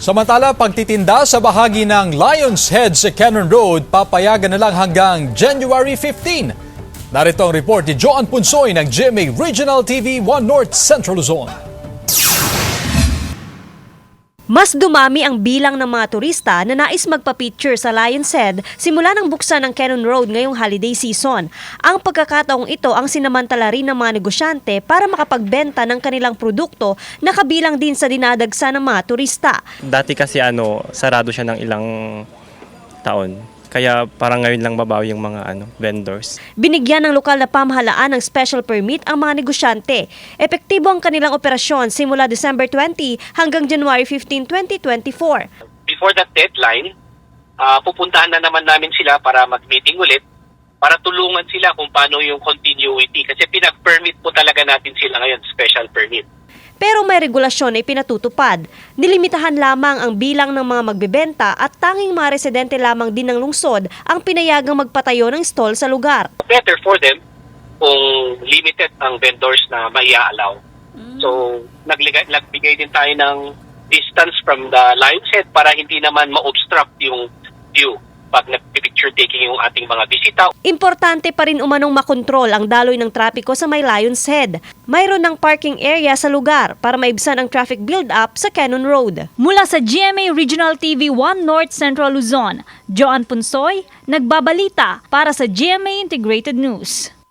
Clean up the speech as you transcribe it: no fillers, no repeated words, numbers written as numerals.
Samantala, pagtitinda sa bahagi ng Lions Head sa Cannon Road, papayagan na lang hanggang January 15. Narito ang report ni Joan Punsoy ng GMA Regional TV 1 North Central Luzon. Mas dumami ang bilang ng mga turista na nais magpa-picture sa Lions Head simula ng buksan ng Cannon Road ngayong holiday season. Ang pagkakataong ito ang sinamantala rin ng mga negosyante para makapagbenta ng kanilang produkto na kabilang din sa dinadagsa ng mga turista. Dati kasi sarado siya ng ilang taon. Kaya parang ngayon lang babawi yung mga vendors. Binigyan ng lokal na pamahalaan ng special permit ang mga negosyante. Epektibo ang kanilang operasyon simula December 20 hanggang January 15, 2024. Before that deadline, pupuntahan na naman namin sila para mag-meeting ulit para tulungan sila kung paano yung continuity. Kasi pinag-permit po talaga natin sila ngayon, special permit. Pero may regulasyon na ipinatutupad. Nilimitahan lamang ang bilang ng mga magbebenta at tanging mga residente lamang din ng lungsod ang pinayagang magpatayo ng stall sa lugar. Better for them kung limited ang vendors na maiaalaw. So, nagbigay din tayo ng distance from the Lions Head para hindi naman ma-obstruct yung view pag nag-picture taking yung ating mga bisita. Importante pa rin umanong makontrol ang daloy ng trapiko sa may Lions Head. Mayroon ng parking area sa lugar para maibsan ang traffic build-up sa Cannon Road. Mula sa GMA Regional TV 1 North Central Luzon, Joan Punsoy, nagbabalita para sa GMA Integrated News.